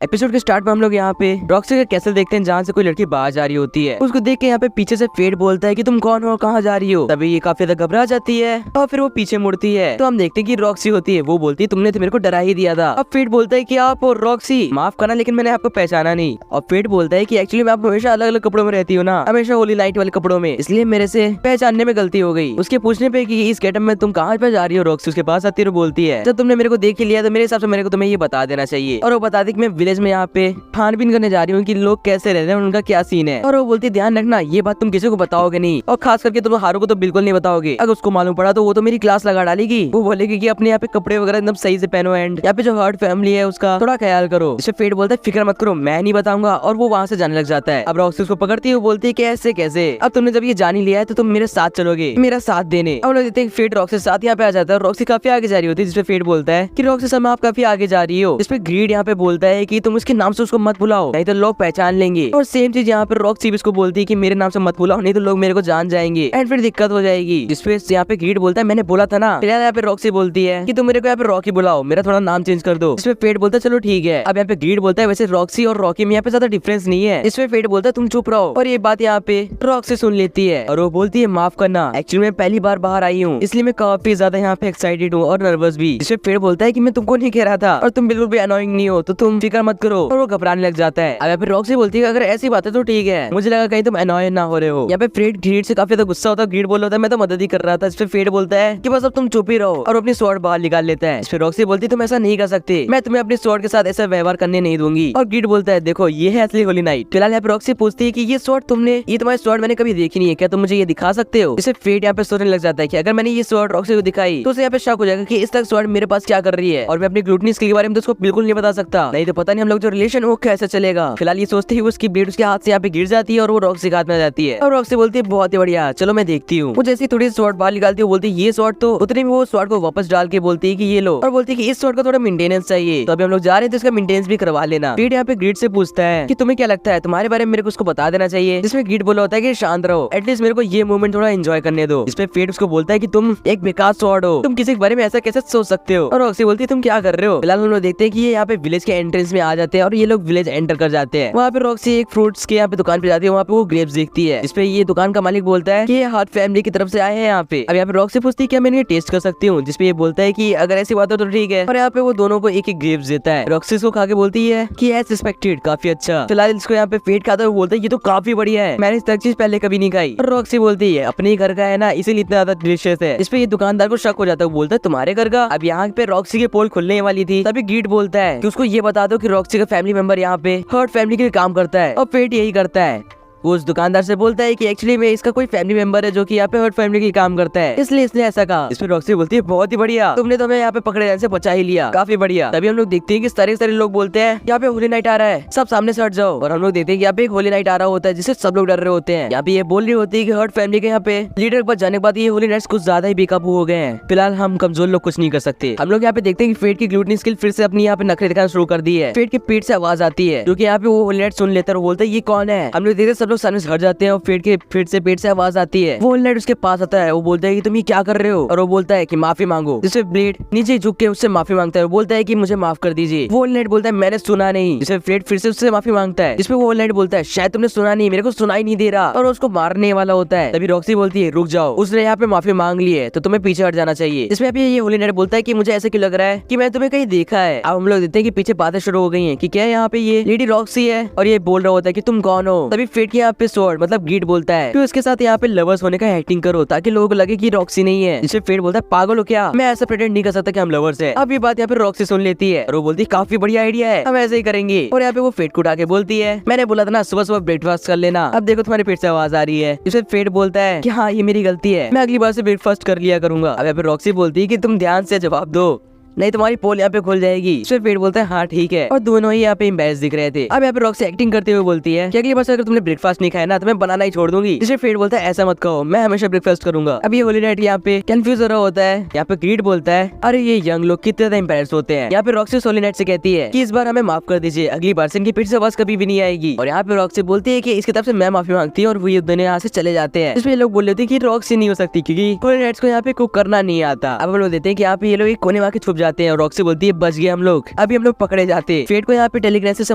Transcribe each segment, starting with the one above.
Episode के start में हम लोग यहाँ पे रॉक्सी का कैसल देखते हैं जहाँ से कोई लड़की बाहर जा रही होती है। उसको देख के यहाँ पे पीछे से फेड बोलता है कि तुम कौन हो, कहाँ जा रही हो। तभी ये काफी ज्यादा घबरा जाती है और फिर वो पीछे मुड़ती है तो हम देखते हैं कि रॉक्सी होती है। वो बोलती है तुमने तो मेरे को डरा ही दिया था। अब फेड बोलता है कि आप और रॉक्सी माफ करना लेकिन मैंने आपको पहचाना नहीं। और फेड बोलता है कि एक्चुअली मैं आप हमेशा अलग अलग कपड़ों में रहती हूँ ना, हमेशा होली नाइट वाले कपड़ों में, इसलिए मेरे से पहचानने में गलती हो गई। उसके पूछने पे कि इस गेटअप में तुम कहाँ पे जा रही हो, रॉक्सी उसके पास आती है और बोलती है जब तुमने मेरे को देख ही लिया तो मेरे हिसाब से मेरे को तुम्हें ये बता देना चाहिए। और वो बता दी कि मैं विलेज में यहाँ पे छानबीन करने जा रही हूँ कि लोग कैसे रहते हैं, उनका क्या सीन है। और वो बोलती है ध्यान रखना ये बात तुम किसी को बताओगे नहीं, और खास करके तुम हारू को तो बिल्कुल नहीं बताओगे। अगर उसको मालूम पड़ा तो वो तो मेरी क्लास लगा डालेगी। वो बोलेगी कि अपने यहाँ पे कपड़े वगैरह एकदम सही से पहनो एंड यहाँ पे जो हर्ट फैमिली है उसका थोड़ा ख्याल करो। इसे फेड बोलता है फिक्र मत करो मैं नहीं बताऊंगा, और वो वहाँ से जाने लग जाता है। अब रॉक्सी उसको पकड़ती है, वो बोलती है कैसे कैसे, अब तुमने जब ये जान ही लिया है तो तुम मेरे साथ चलोगे, मेरा साथ देने। अब लोग देखते हैं फेड रॉक्सी के साथ यहाँ पे आ जाता है और रॉक्सी काफी आगे जा रही होती है, जिसपे फेड बोलता है कि रॉक्सी समय आप काफी आगे जा रही हो। जिसपे ग्रीड यहाँ पे बोलता है कि तुम उसके नाम से उसको मत बुलाओ नहीं तो लोग पहचान लेंगे। और सेम चीज यहाँ पे रॉक्सी भी इसको बोलती है कि मेरे नाम से मत बुलाओ नहीं तो लोग मेरे को जान जाएंगे एंड फिर दिक्कत हो जाएगी। जिसपे यहाँ पे ग्रीड बोलता है मैंने बोला था ना। फिर यहाँ पे रॉक्सी बोलती है कि तुम मेरे को यहाँ पे रॉकी बुलाओ, मेरा थोड़ा नाम चेंज कर दो। इसमें फेड बोलता है चलो ठीक है। अब यहाँ पे ग्रीड बोलता है वैसे रॉक्सी और रॉकी में यहाँ पे ज्यादा डिफरेंस नहीं है। इसमें फेड बोलता है तुम चुप रहो, और ये बात यहाँ पे रॉक्सी सुन लेती है और वो बोलती है माफ करना, एक्चुअली मैं पहली बार बाहर आई हूँ इसलिए मैं काफी ज्यादा यहाँ पे एक्साइटेड हूँ और नर्वस भी। इसमें फेड बोलता है कि मैं तुमको नहीं कह रहा था और तुम बिल्कुल भी अनोइंग नहीं हो तो तुम फिक्र मत करो, और वो घबराने लग जाता है। अब यहाँ पे रॉक्सी बोलती है अगर ऐसी बात है तो ठीक है, मुझे लगा कहीं तुम अनोय ना हो रहे हो। यहाँ पे फेड ग्रीड से काफी ज्यादा गुस्सा होता है। ग्रीड बोल रहा था मैं तो मदद ही कर रहा था। इसपे फेड बोलता है कि बस अब तुम चुप ही रहो, और अपनी स्वॉर्ड बाहर निकाल लेता है। इसपे रॉक्सी बोलती है तुम ऐसा नहीं कर सकते, मैं तुम्हें अपनी स्वॉर्ड के साथ ऐसा व्यवहार करने नहीं दूंगी। और ग्रीड बोलता है देखो ये है असली होली नाइट। फिलहाल यहाँ पे रॉक्सी पूछती है कि ये स्वॉर्ड ये तुम्हारी स्वॉर्ड मैंने कभी देखी नहीं है, क्या तुम मुझे ये दिखा सकते हो। इसे फेड यहाँ पे सोचने लग जाता है कि अगर मैंने ये स्वॉर्ड रॉक्सी को दिखाई तो उसे यहाँ पे शक हो जाएगा कि इस तक स्वॉर्ड मेरे पास क्या कर रही है, और मैं अपनी ग्लूटनी स्किल के बारे में तो उसको बिल्कुल नहीं बता सकता, नहीं तो पता नहीं हम लोग जो रिलेशन वो कैसे चलेगा। फिलहाल ये सोचते ही उसकी ब्लेड उसके हाथ से यहाँ पे गिर जाती है और वो रॉक्सी के हाथ में जाती है। और रॉक्सी बोलती है बहुत ही बढ़िया, चलो मैं देखती हूँ। वो जैसी थोड़ी स्वॉर्ड बाहर निकालती है बोलती है ये स्वॉर्ड तो, उतने में वो स्वॉर्ड को वापस डाल के बोलती है कि ये लो, और बोलती है कि इस स्वॉर्ड का थोड़ा मेंटेनेंस चाहिए, तो अभी हम लोग जा रहे हैं तो इसका मेंटेनेंस भी करवा लेना। फेड यहाँ पे ग्रीड से पूछता है कि तुम्हें क्या लगता है तुम्हारे बारे में मेरे को उसको बता देना चाहिए। जिसमें ग्रीड बोला होता है कि शांत रहो, एटलीस्ट मेरे को ये मोमेंट थोड़ा एंजॉय करने दो। इसपे फेड उसको बोलता है कि तुम एक बेकार स्वॉर्ड हो, तुम किसी के बारे में ऐसा कैसे सोच सकते हो। और रॉक्सी बोलती है तुम क्या कर रहे हो। फिलहाल हम लोग देखते हैं कि ये यहाँ पे विलेज के एंट्रेंस में आ जाते हैं और ये लोग विलेज एंटर कर जाते हैं। वहाँ पे रॉक्सी एक फ्रूट्स के यहाँ पे दुकान पे जाती है, वहाँ पे वो ग्रेप्स देखती है। जिसपे ये दुकान का मालिक बोलता है कि ये हार्ट फैमिली की तरफ से आए हैं यहाँ पे। अब यहाँ पे रॉक्सी पूछती है क्या मैं ये टेस्ट कर सकती हूँ, जिसपे ये बोलता है कि अगर ऐसी बात हो तो ठीक है। और यहाँ पे वो दोनों को एक एक ग्रेप्स देता है। रॉक्सी इसको खा के बोलती है कि एज सस्पेक्टेड काफी अच्छा। फिलहाल इसको यहाँ पे फेड खाता है, वो बोलता है ये तो काफी बढ़िया है, मैंने इस तरह चीज पहले कभी नहीं खाई। और रॉक्सी बोलती है अपने ही घर का है ना इसीलिए इतना ज्यादा डिलीशियस है। इसपे ये दुकानदार को शक हो जाता है, वो बोलता है तुम्हारे घर का। अब यहाँ पे रॉक्सी की पोल खुलने वाली थी तभी ग्रीड बोलता है कि उसको ये बता दो कि रॉक्सी का फैमिली मेंबर यहाँ पे हर्ट फैमिली के लिए काम करता है, और फेड यही करता है। वो उस दुकानदार से बोलता है कि एक्चुअली में इसका कोई फैमिली मेंबर है जो कि यहाँ पे हर्ट फैमिली की काम करता है, इसलिए इसने ऐसा कहा। इसमें रॉक्सी बोलती है बहुत ही बढ़िया, तुमने तो हमें यहाँ पे पकड़े जाने से बचा ही लिया, काफी बढ़िया। तभी हम लोग देखते हैं कि सारे सारे लोग बोलते हैं यहाँ पे होली नाइट आ रहा है, सब सामने से हट जाओ। और हम लोग देखते हैं कि यहाँ पे एक होली नाइट आ रहा होता है जिससे सब लोग डर रहे होते हैं। यहाँ पे ये बोल रही होती है कि हर्ट फैमिली के यहाँ पे लीडर के पास जाने के बाद ये होली नाइट्स कुछ ज्यादा ही बेकाबू हो गए हैं। फिलहाल हम कमजोर लोग कुछ नहीं कर सकते। हम लोग यहाँ पे देखते हैं कि फेड की ग्लूटनी स्किल फिर से अपनी यहाँ पे नखरे दिखाना शुरू कर दी है। फेड के पेट से आवाज आती है जो कि यहाँ पे वो होली नाइट सुन लेता है और बोलता है ये कौन है। हम लोग देखते सब लोग सामने से हट जाते हैं और फेड के फिर से पेट से आवाज आती है। वो होली नाइट उसके पास आता है, वो बोलता है कि तुम ये क्या कर रहे हो, और वो बोलता है कि माफी मांगो। जिससे ब्लेड नीचे झुक के उससे माफी मांगता है, वो बोलता है कि मुझे माफ कर दीजिए। वो होली नाइट बोलता है मैंने सुना नहीं। जिससे फ्रेड फिर से उससे माफी मांगता है, जिसपे वो होली नाइट बोलता है शायद तुमने सुना नहीं, मेरे को सुनाई नहीं दे रहा, और उसको मारने वाला होता है। तभी रॉक्सी बोलती है रुक जाओ, उसने यहाँ पे माफी मांग ली है तो तुम्हें पीछे हट जाना चाहिए। इसमें अभी ये होली नाइट बोलता है कि मुझे ऐसे क्यों लग रहा है कि मैं तुम्हें कहीं देखा है। अब हम लोग देखते हैं कि पीछे बातें शुरू हो गई हैं कि क्या यहाँ पे ये लेडी रॉक्सी है, और ये बोल रहा होता है कि तुम कौन हो। तभी फेड के यहाँ पे स्वॉर्ड मतलब ग्रीड बोलता है कि उसके साथ यहाँ पे लवर्स होने का एक्टिंग करो ताकि लोगों को लगे कि रॉक्सी नहीं है। जिससे फेड बोलता है पागल हो क्या, मैं ऐसा प्रेटेंड नहीं कर सकता कि हम लवर्स हैं। अब ये बात यहाँ पे रॉक्सी सुन लेती है और वो बोलती है काफी बढ़िया आइडिया है, हम ऐसे ही करेंगे। और यहाँ पे वो फेड को उठा के बोलती है मैंने बोला था ना सुबह सुबह ब्रेकफास्ट कर लेना, अब देखो तुम्हारे पेट से आवाज आ रही है। जिससे फेड बोलता है कि हाँ ये मेरी गलती है, मैं अगली बार से ब्रेकफास्ट कर लिया करूंगा। अब यहाँ पे रॉक्सी बोलती है कि तुम ध्यान से जवाब दो नहीं तुम्हारी पोल यहाँ पे खुल जाएगी। फिर फेड बोलता है हाँ ठीक है, और दोनों ही यहाँ पे एम्बैरेस दिख रहे थे। अब यहाँ पे रॉक्सी एक्टिंग करते हुए बोलती है कि अगली बार अगर तुमने ब्रेकफास्ट नहीं खाया ना तो मैं बनाना ही छोड़ दूंगी। जिससे फेड बोलता है ऐसा मत कहो, मैं हमेशा ब्रेकफास्ट करूंगा। अब ये होली नाइट यहाँ पे कंफ्यूज हो रहा होता है। यहाँ पे ग्रीड बोलता है अरे ये यंग लोग कितने ज्यादा एम्बैरेस होते हैं। यहाँ पे रॉक्सी होली नाइट से कहती है कि इस बार हमें माफ कर दीजिए, अगली बार से इनकी पीठ से आवाज कभी भी नहीं आएगी। और यहाँ पे रॉक्सी बोलती है कि इसकी तरफ से मैं माफी मांगती हूँ, और वो ये दोनों यहाँ से चले जाते हैं। इसमें लोग बोल रहे थे कि रॉक्सी नहीं हो सकती क्योंकि होली नाइट्स को यहाँ पे कुक करना नहीं आता। अब हम लोग देते हैं कि यहाँ पे ये लोग एक कोने में आके छुप जाते हैं और रॉक्सी बोलती है बच गए हम लोग, अभी हम लोग पकड़े जाते। फेट को यहाँ पे टेलीग्राम से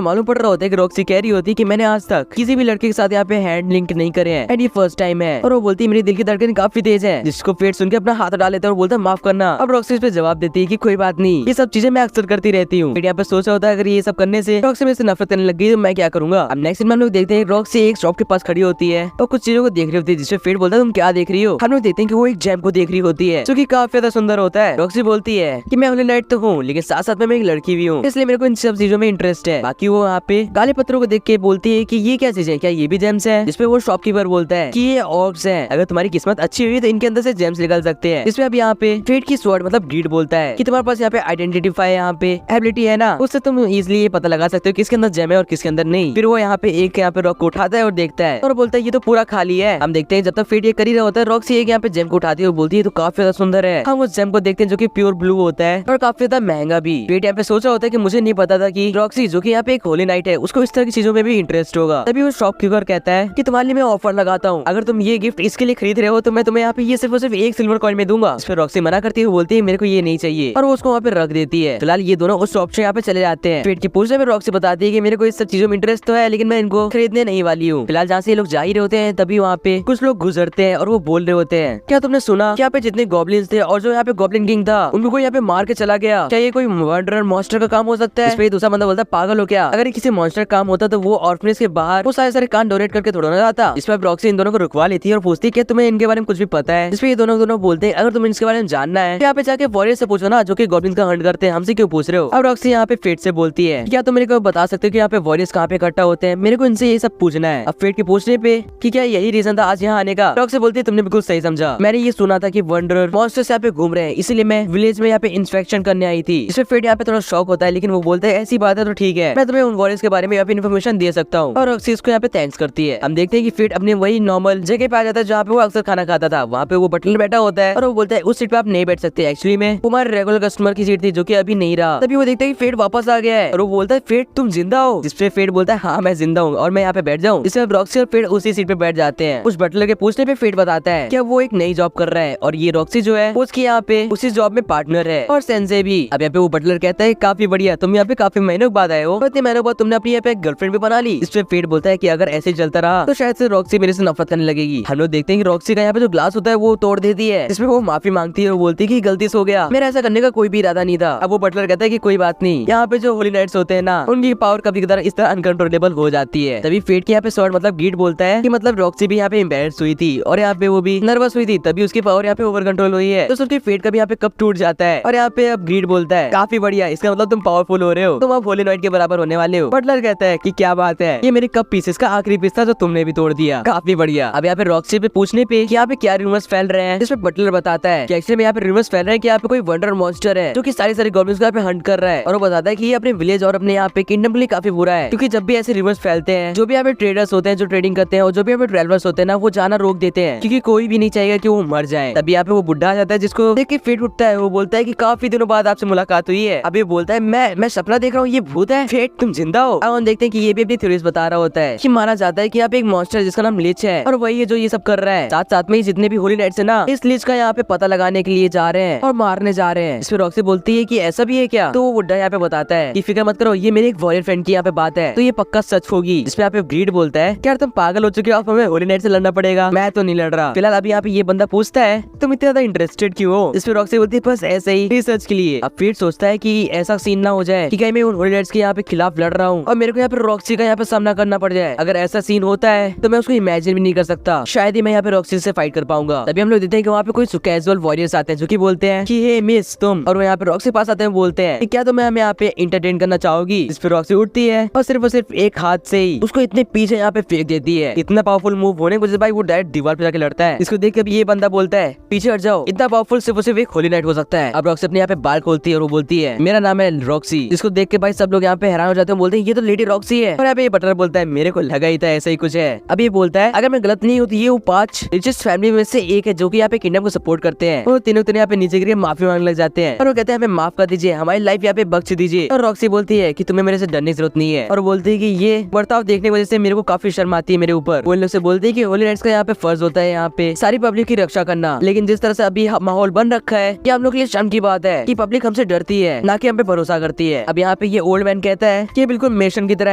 मालूम पड़ रहा होता है कि रॉक्सी कह रही होती है कि मैंने आज तक किसी भी लड़के के साथ यहाँ पे हैंड लिंक नहीं करे हैं एंड ये फर्स्ट टाइम है। और वो बोलती है मेरी दिल की धड़कन काफी तेज है, जिसको फेट सुन के अपना हाथ डाल लेता है और बोलता है माफ करना। अब रॉक्सी इस पे जवाब देती है कि कोई बात नहीं, ये सब चीजें मैं अक्सर करती रहती हूँ। यहाँ पे सोचा होता है अगर ये सब करने से रॉक्सी मेरे से नफरत करने लग गई तो मैं क्या करूंगा। अब नेक्स्ट में हम लोग देखते हैं रॉक्सी एक शॉप के पास खड़ी होती है और कुछ चीजों को देख रही होती है, जिसमें फेट बोलता है तुम क्या देख रही हो। हम लोग देखते हैं कि वो एक जेम को देख रही होती है जो कि काफी ज्यादा सुंदर होता है। रॉक्सी बोलती है कि मैं होली नाइट तो हूँ लेकिन साथ साथ में मैं एक लड़की भी हूँ, इसलिए मेरे को इन सब चीजों में इंटरेस्ट है। बाकी वो यहाँ पे काले पत्थरों को देख के बोलती है कि ये क्या चीज है, क्या ये भी जेम्स है। जिसपे वो शॉपकीपर बोलता है कि ये ऑर्ब्स हैं, अगर तुम्हारी किस्मत अच्छी हुई तो इनके अंदर से जेम्स निकल सकते हैं। इसमें अब यहाँ पे फेट की स्वॉर्ड मतलब ग्रीड बोलता है कि तुम्हारे पास यहाँ पे आइडेंटिफाई यहाँ पे एबिलिटी है ना, उससे तुम इजिली ये पता लगा सकते हो किसके अंदर जेम है और किसके अंदर नहीं। फिर वो यहाँ पे एक यहाँ पे रॉक को उठाता है और देखता है और बोलता है ये तो पूरा खाली है। हम देखते हैं जब तक फेट ये कर ही रहा होता है रॉक्सी एक यहाँ पे जेम को उठाती है और बोलती है तो काफी ज्यादा सुंदर है। हम उस जेम को देखते हैं जो कि प्योर ब्लू होता है और काफी ज्यादा महंगा भी। फेट यहाँ पे सोचा होता है कि मुझे नहीं पता था कि रॉक्सी जो कि यहाँ पे एक होली नाइट है उसको इस तरह की चीजों में भी इंटरेस्ट होगा। तभी वो शॉपकीपर कहता है कि तुम्हारे लिए मैं ऑफर लगाता हूँ, अगर तुम ये गिफ्ट इसके लिए खरीद रहे हो तो मैं तुम्हें यहाँ पे ये सिर्फ और सिर्फ एक सिल्वर कॉइन में दूंगा। इस पर रॉक्सी मना करती है, बोलती है मेरे को ये नहीं चाहिए और वो उसको वहाँ पे रख देती है। फिलहाल ये दोनों उस शॉप से यहाँ पे चले जाते हैं। फेट की पूछने पे रॉक्सी बताती है कि मेरे को इस सब चीजों में इंटरेस्ट तो है लेकिन मैं इनको खरीदने नहीं वाली हूँ। फिलहाल जहाँ से ये लोग जा ही रहे होते हैं तभी वहाँ पे कुछ लोग गुजरते हैं और वो बोल रहे होते हैं क्या तुमने सुना कि यहाँ पे जितने गॉब्लिन्स थे और जो यहाँ पे गॉब्लिन किंग था उनको कोई यहाँ पे मार के चला गया, क्या ये कोई मर्डरर मॉन्स्टर का काम हो सकता है। इस पे दूसरा बंदा बोलता है पागल हो क्या, अगर ये किसी मॉन्स्टर काम होता तो वो ऑर्फनेज के बाहर वो सारे कान डोनेट करके थोड़ा ना जाता। इस पर रॉक्सी इन दोनों को रुकवा लेती है और पूछती है कि तुम्हें इनके बारे में कुछ भी पता है। जिसपे ये दोनों बोलते हैं अगर तुम्हें इसके बारे में जानना है यहाँ पे जाके वॉरियर से पूछो ना जो कि गॉब्लिन का हंट करते हैं, हमसे क्यों पूछ रहे हो। अब रॉक्सी यहाँ पे फेट से बोलती है क्या तुम मेरे को बता सकते हो कि यहाँ पे वॉरियर्स कहाँ पे इकट्ठा होते हैं, मेरे को इनसे ये सब पूछना है। अब फेट के पूछने पे कि क्या यही रीजन था आज यहाँ आने का, रॉक्सी बोलती है तुमने बिल्कुल सही समझा, मैंने ये सुना था कि वंडरर मॉन्स्टर्स यहाँ पे घूम रहे हैं इसीलिए मैं विलेज में यहाँ पे इंस्पेक्शन करने आई थी। इसमें फेट यहाँ पे थोड़ा शॉक होता है लेकिन वो बोलते हैं ऐसी बात है तो ठीक है, मैं तुम्हें उन वॉरियर्स के बारे में यहाँ पे इन्फॉर्मेशन दे सकता हूँ। और रॉक्सी इसको यहाँ पे थैंक्स करती है। हम देखते हैं कि फेट अपने वही नॉर्मल जगह पे आ जाता है जहाँ पे वो अक्सर खाना खाता था। वहाँ पे वो बटलर बैठा होता है और वो बोलता है उस सीट पे आप नहीं बैठ सकते, एक्चुअली में हमारे रेगुलर कस्टमर की सीट थी जो कि अभी नहीं रहा। तभी वो देखता है कि फेट वापस आ गया है और वो बोलता है फेट तुम जिंदा हो। जिसपे फेट बोलता है हाँ मैं जिंदा हूँ और मैं यहाँ पे बैठ जाऊँ। इसमें रॉक्सी और फेट उसी सीट पे बैठ जाते हैं। उस बटलर के पूछने पे फेट बताता है कि वो एक नई जॉब कर रहा है और ये रॉक्सी जो है उसकी यहाँ पे उसी जॉब में पार्टनर है और सेंसे भी। अब यहाँ पे वो बटलर कहता है काफी बढ़िया, तुम यहाँ पे काफी महीनों बाद आए हो, इतने महीनों बाद तुमने अपनी यहाँ पे गर्लफ्रेंड भी बना ली। इस पे फेट बोलता है कि अगर ऐसे चलता रहा तो शायद से रॉक्सी मेरे से नफरत करने लगेगी। हम लोग देखते हैं कि रॉक्सी का यहाँ पे जो ग्लास होता है वो तोड़ देती है, जिसमें वो माफी मांगती है और बोलती है कि गलती से हो गया, मेरा ऐसा करने का कोई भी इरादा नहीं था। अब वो बटलर कहता है कि कोई बात नहीं, यहाँ पे जो होली नाइट्स होते हैं ना उनकी पावर कभी कभार इस तरह अनकंट्रोलेबल हो जाती है। तभी फेट के यहाँ पे शॉर्ट मतलब गीट बोलता है कि मतलब रॉक्सी भी यहाँ पे एम्बैरेस्ड हुई थी और यहाँ पे वो भी नर्वस हुई थी, तभी उसकी पावर यहाँ पे ओवर कंट्रोल हुई है। तो उसकी फेट का भी यहाँ पे कप टूट जाता है और यहाँ पे अब गीट बोलता है काफी बढ़िया, इसका मतलब तुम पावरफुल हो रहे हो, तुम अब होली नाइट के बराबर होने वाले हो। बटलर कहता है कि क्या बात है, ये मेरे कप पीसेस का आखिरी पीस था जो तुमने भी तोड़ दिया, काफी बढ़िया। अब यहाँ पे रॉक्सी पे पूछने पे कि यहाँ पे क्या रूमर्स फैल रहे हैं, जिसमें बटलर बताता है कि एक्चुअली में यहाँ पे रूमर्स फैल रहे हैं कि यहाँ पे कोई वंडर मॉन्स्टर है जो कि सारी गॉब्लिन्स को यहाँ पे हंट कर रहा है। और वो बताता है कि ये अपने विलेज और अपने यहाँ पे किंगडम के लिए काफी बुरा है, क्योंकि जब भी ऐसे रूमर्स फैलते हैं जो भी यहाँ पे ट्रेडर्स होते हैं जो ट्रेडिंग करते हैं और जो भी यहाँ पे ट्रेवलर्स होते हैं ना वो जाना रोक देते हैं, क्योंकि कोई भी नहीं चाहिए कि वो मर जाए। तभी यहाँ पे वो बुढ़ा आ जाता है जिसको देख के फेट उठता है। वो बोलता है कि काफी दिनों बाद आपसे मुलाकात हुई है। अभी बोलता है मैं सपना देख रहा हूँ, ये भूत है, फेट तुम जिंदा हो। अब हम देखते हैं कि ये भी अपनी थ्योरीज बता रहा होता है कि माना जाता है कि यहाँ पे एक मॉन्स्टर जिसका नाम लीच है और वही है जो ये सब कर रहा है। साथ साथ में जितने भी होली नाइट्स है ना इस लीच का यहाँ पे पता लगाने के लिए जा रहे हैं और मारने जा रहे हैं। इसमें रॉक्सी बोलती है कि ऐसा भी है क्या, तो वो बुड्ढा यहाँ पे बताता है कि फिक्र मत करो, ये मेरे एक वॉरियर फ्रेंड की यहाँ पे बात है तो ये पक्का सच होगी। जिसपे यहाँ पे ग्रीड बोलता है क्या तुम पागल हो चुके हो, आप हमें होली नाइट से लड़ना पड़ेगा, मैं तो नहीं लड़ रहा। फिलहाल अभी यहाँ पे ये बंदा पूछता है तुम इतने ज्यादा इंटरेस्टेड क्यों हो। इसमें रॉक्सी बोलती है बस ऐसे ही रिसर्च के लिए। अब फिर सोचता है कि ऐसा सीन ना हो जाए कि कहीं मैं उन होली नाइट्स के यहाँ पे खिलाफ लड़ रहा हूँ और मेरे को यहाँ पे रॉक्सी का यहाँ पे सामना करना पड़ जाए। अगर ऐसा सीन होता है तो मैं उसको इमेजिन भी नहीं कर सकता, शायद ही मैं यहाँ पे रॉक्सी से फाइट कर पाऊंगा। तभी हम लोग देखते हैं कि वहाँ पे कोई कैजुअल वॉरियर्स आते हैं जो कि बोलते हैं कि हे मिस तुम, और वो यहाँ पे रॉक्सी पास आते हैं बोलते हैं कि क्या तुम हमें यहाँ पे इंटरटेन करना चाहोगी। इस पे रॉक्सी उठती है और सिर्फ एक हाथ से ही उसको इतने पीछे यहाँ पे फेंक देती है। इतना पावरफुल मूव होने को भाई वो डायरेक्ट दीवार पे जाके लड़ता है। इसको देख के ये बंदा बोलता है पीछे हट जाओ, इतना पावरफुल सिर्फ एक होली नाइट हो सकता है। अब रॉक्सी अपने यहाँ पे बाल खोलती है और वो बोलती है मेरा नाम है रॉक्सी। जिसको देख के भाई सब लोग यहाँ पे हैरान हो जाते हैं, बोलते हैं ये तो लेडी रॉक्सी है। और यहाँ पे ये बटलर बोलता है मेरे को लगा ही था ऐसा ही कुछ है। अब ये बोलता है अगर मैं गलत नहीं होती ये वो 5 रिचेस्ट फैमिली में से एक है जो कि यहाँ पे किंगडम को सपोर्ट करते हैं। वो तीनों यहाँ पे नीचे गिर माफी मांगने लग जाते हैं और वो कहते हैं हमें माफ कर दीजिए, हमारी लाइफ यहाँ पे बख्श दीजिए। और रॉक्सी बोलती है कि तुम्हें मेरे से डरने की जरूरत नहीं है और बोलती है कि ये बर्ताव देखने की वजह से मेरे को काफी शर्म आती है मेरे ऊपर। वो इन लोग से बोलती है कि होली नाइट्स का यहाँ पे फर्ज होता है यहाँ पे सारी पब्लिक की रक्षा करना, लेकिन जिस तरह से अभी माहौल बन रखा है कि हम लोग के लिए शर्म की बात है। है कि पब्लिक हमसे डरती है, ना कि हम पे भरोसा करती है। अब यहाँ पे ये ओल्ड मैन कहता है कि बिल्कुल मेशन की तरह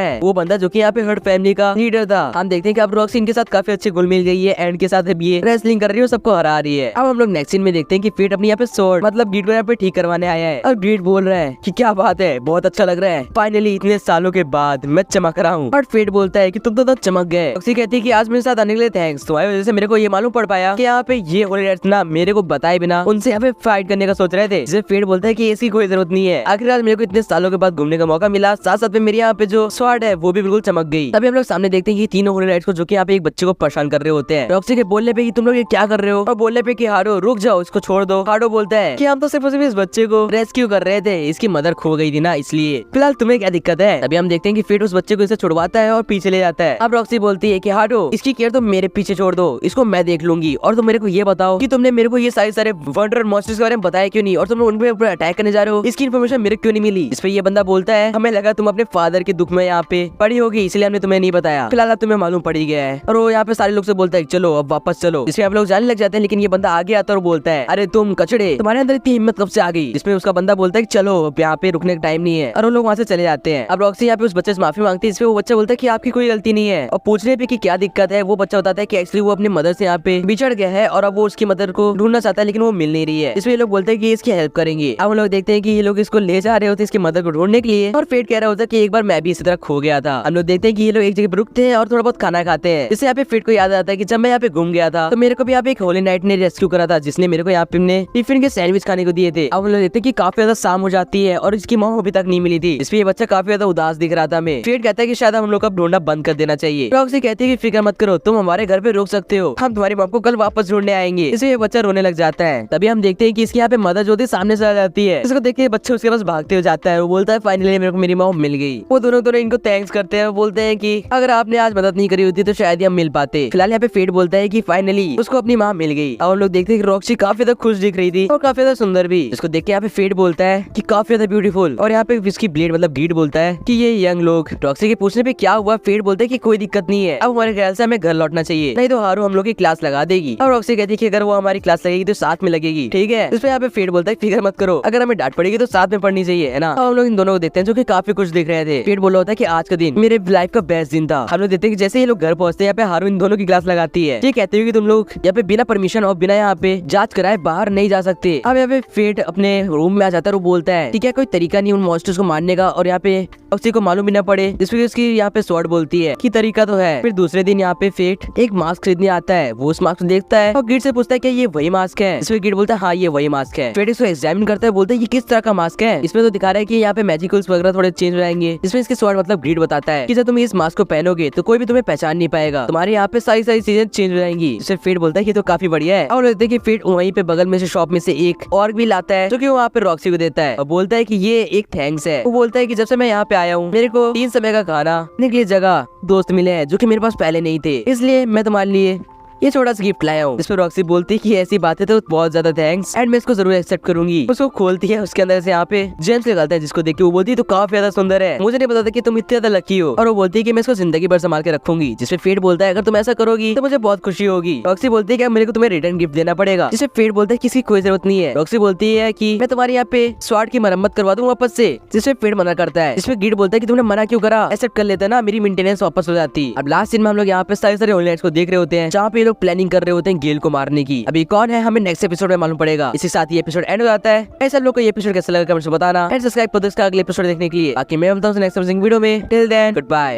है, वो बंदा जो कि यहाँ पे हर्ट फैमिली का लीडर था। हम देखते हैं कि अब रॉक्सी इनके साथ काफी अच्छी घुल मिल गई है, एंड के साथ ये रेसलिंग कर रही है और सबको हरा रही है। अब हम लोग नेक्स्ट सीन में देखते हैं कि फेट अपनी यहाँ पे स्वॉर्ड मतलब ग्रीड को यहाँ पे ठीक करवाने आया है, और ग्रीड बोल रहा है कि क्या बात है, बहुत अच्छा लग रहा है, फाइनली इतने सालों के बाद मैं चमक रहा हूँ। बट फेट बोलता है कि तुम तो चमक गए। रॉक्सी कहती है कि आज मेरे साथ आने के लिए थैंक्स, तुम्हारी वजह से मेरे को ये मालूम पड़ पाया कि यहाँ पे ये होली राइट्स ना मेरे को बताए बिना उनसे यहाँ पे फाइट करने का सोच रहे थे। जिसे फेट बोलता है कि इसकी कोई जरूरत नहीं है, आखिरकार मेरे को इतने सालों के बाद घूमने का मौका मिला, साथ साथ में मेरे यहाँ पे जो स्वॉर्ड है वो भी बिल्कुल चमक गई। तभी हम लोग सामने देखते हैं कि तीनों होली राइट्स को जो कि यहाँ पे एक बच्चे को परेशान कर रहे होते हैं। रॉक्सी के बोलने पे कि तुम लोग ये क्या कर रहे हो, और बोलने पे कि हारो रुक जाओ, इसको छोड़ दो। हारो बोलता है कि हम तो सिर्फ और सिर्फ इस बच्चे को रेस्क्यू कर रहे थे, इसकी मदर खो गई थी ना, इसलिए फिलहाल तुम्हें क्या दिक्कत है। तभी हम देखते हैं कि फेट उस बच्चे को इसे छुड़वाता है और पीछे ले जाता है। अब रॉक्सी बोलती है कि हारो इसकी केयर तो मेरे पीछे छोड़ दो, इसको मैं देख लूंगी, और तुम मेरे को ये बताओ कि तुमने मेरे को ये सारे वंडर मॉन्स्टर्स के बारे में बताया क्यों नहीं, और तुम उन पे अटैक करने जा रहे हो, इसकी इन्फॉर्मेशन मेरे क्यों नहीं मिली। इस पे ये बंदा बोलता है हमें लगा तुम अपने फादर के दुख में यहाँ पे पड़ी होगी, इसलिए हमने तुम्हें नहीं बताया, फिलहाल अब तुम्हें मालूम पड़ ही गया है। और वो यहाँ पे सारे लोग से बोलता है चलो अब वापस चलो। इसमें आप लोग जाने लग जाते हैं, लेकिन ये बंदा आगे आता है और बोलता है अरे तुम कचड़े, तुम्हारे अंदर इतनी हिम्मत कब से आ गई। इसमें उसका बंदा बोलता है कि चलो अब यहाँ पे रुकने का टाइम नहीं है, और वो लोग वहाँ से चले जाते हैं। अब रॉक्सी यहाँ पे उस बच्चे से माफी मांगती है। इसमें वो बच्चा बोलता है कि आपकी कोई गलती नहीं है, और पूछने पे कि क्या दिक्कत है, वो बच्चा बताता है कि एक्चुअली वो अपनी मदर से यहाँ पे बिछड़ गया है, और अब वो उसकी मदर को ढूंढना चाहता है, लेकिन वो मिल नहीं रही है। इसमें ये लोग बोलते हैं कि इसकी हेल्प करेंगे। अब हम लोग देखते हैं कि ये लोग इसको ले जा रहे होते हैं इसकी मदर को ढूंढने के लिए, और फेट कह रहा होता है कि एक बार मैं भी इसी तरह खो गया था। हम लोग देखते हैं कि ये लोग एक जगह पर रुकते हैं और थोड़ा बहुत खाना खाते हैं। इससे यहाँ पे फेट को याद आता है कि जब मैं यहाँ पे घूम गया था तो मेरे को भी यहाँ पे एक होली नाइट ने रेस्क्यू करा था, जिसने मेरे को यहाँ पे टिफिन के सैंडविच खाने को दिए थे। अब हम लोग देखते हैं कि काफी ज्यादा शाम हो जाती है और इसकी माँ अभी तक नहीं मिली थी। इसमें ये बच्चा काफी ज्यादा उदास दिख रहा था। हमें फेट कहता है कि शायद हम लोग का ढूंढना बंद कर देना चाहिए। रॉक्सी कहती है कि फिक्र मत करो, तुम हमारे घर पे रुक सकते हो, हम तुम्हारी मॉम को कल वापस ढूंढने आएंगे। इससे ये बच्चा रोने लग जाता है। तभी हम देखते हैं कि इसकी यहाँ पे मदर जो थी सामने से आ जाती है। इसको देख के बच्चा उसके पास भागते हुए जाता है, वो बोलता है फाइनली मेरे को मेरी मॉम मिल गई। वो दोनों इनको थैंक्स करते हैं, बोलते हैं कि अगर आपने आज मदद नहीं करी होती तो शायद हम मिल पाते। फिलहाल यहाँ पे फेट बोलता है कि फाइनली उसको अपनी माँ मिल गई। अब हम लोग देखते हैं कि रॉक्सी काफी ज्यादा खुश दिख रही थी और काफी ज्यादा सुंदर भी। इसको देख के यहाँ पे फेट बोलता है कि काफी ज्यादा ब्यूटीफुल, और यहाँ पे इसकी ब्लेड मतलब ग्रीड बोलता है कि ये यंग लोग। रॉक्सी के पूछने पे क्या हुआ, फेट बोलता है कि कोई दिक्कत नहीं है, अब हमारे ख्याल से हमें घर लौटना चाहिए, नहीं तो हारू हम लोग की क्लास लगा देगी। और रॉक्सी कहती है कि अगर वो हमारी क्लास लगेगी तो साथ में लगेगी, ठीक है। इस पे यहाँ पे फेट बोलता है फिक्र मत करो, अगर हमें डांट पड़ेगी तो साथ में पढ़नी चाहिए, है ना। अब हम लोग इन दोनों को देखते हैं जो कि काफी कुछ दिख रहे थे। फेट बोला होता है कि आज का दिन मेरे लाइफ का बेस्ट दिन था। हम लोग देखते हैं कि जैसे ये लोग घर पहुंचते हैं, यहाँ पे हारू इन दोनों की क्लास लगाती है। ये कहते हुए कि तुम लोग यहाँ पे बिना परमिशन और बिना यहाँ पे जांच कराए बाहर नहीं जा सकते। अब यहाँ पे फेट अपने रूम में आ जाता है और वो बोलता है ठीक है, कोई तरीका नहीं उन मॉन्स्टर्स को मारने का, और यहाँ पे रॉक्सी को मालूम भी ना पड़े, जिसपे उसकी यहाँ पे स्वॉर्ड बोलती है कि तरीका तो है। फिर दूसरे दिन यहाँ पे फेट एक मास्क खरीदने आता है, वो उस मास्क को देखता है और गिड से पूछता है कि ये वही मास्क है। इसमें गिड बोलता है हाँ ये वही मास्क है। फेट इसको एग्जामिन करता है, बोलता है ये किस तरह का मास्क है। इसमें तो दिखा रहा है कि यहाँ पे मैजिकल्स वगैरह थोड़े चेंज हो जाएंगे। इसमें इसके स्वॉर्ड मतलब ग्रीड बताता है कि जब तुम इस मास्क को पहनोगे तो कोई भी तुम्हें पहचान नहीं पाएगा, तुम्हारे यहाँ पे सारी चीजें चेंज हो जाएंगी। इससे फेट बोलता है कि तो काफी बढ़िया है। और देखते हैं कि फेट वहीं पे बगल में से शॉप में से एक और भी लाता है जो कि वहाँ पे रॉक्सी को देता है और बोलता है कि ये एक थैंक्स है। वो बोलता है कि जब से मैं यहाँ पे आया हूँ मेरे को 3 समय का खाना, निकली जगह, दोस्त मिले हैं जो कि मेरे पास पहले नहीं थे, इसलिए मैं तुम्हारे लिए ये छोटा सा गिफ्ट लाया हूँ। इस पर रॉक्सी बोलती है कि ऐसी बातें तो बहुत ज्यादा थैंक्स एंड मैं इसको जरूर एक्सेप्ट करूंगी। उसको खोलती है, उसके अंदर से यहाँ पे जेम्स निकलता है, जिसको देख के वो बोलती है तो काफी ज्यादा सुंदर है, मुझे नहीं पता था कि तुम इतने ज्यादा लकी हो। और वो बोलती है कि मैं इसको जिंदगी भर संभाल के रखूंगी। जिसपे फेट बोलता है अगर तुम ऐसा करोगी तो मुझे बहुत खुशी होगी। रॉक्सी बोलती है कि मेरे को तुम्हें रिटर्न गिफ्ट देना पड़ेगा। जिससे फेट बोलता है किसी कोई जरूरत नहीं है। रॉक्सी बोलती है कि मैं तुम्हारे यहाँ पे स्वॉर्ड की मरम्मत करवा दूं वापस से। जिसपे फेट मना करता है। जिसपे गिड बोलता है कि तुमने मना क्यों करा, एक्सेप्ट कर लेता ना, मेरी मेंटेनेंस वापस हो जाती। अब लास्ट सीन में हम लोग यहाँ पे सारे ऑनलाइन को देख रहे होते हैं जहाँ पे लोग प्लानिंग कर रहे होते हैं गेल को मारने की। अभी कौन है हमें नेक्स्ट एपिसोड में मालूम पड़ेगा। इसी साथ ये एपिसोड एंड हो जाता है। ऐसा लोग को ये एपिसोड कैसा लगा कमेंट्स में बताना एंड सब्सक्राइब करो इसका अगले एपिसोड देखने के लिए। बाकी मैं मिलता हूँ नेक्स्ट वीडियो में। Till then good bye.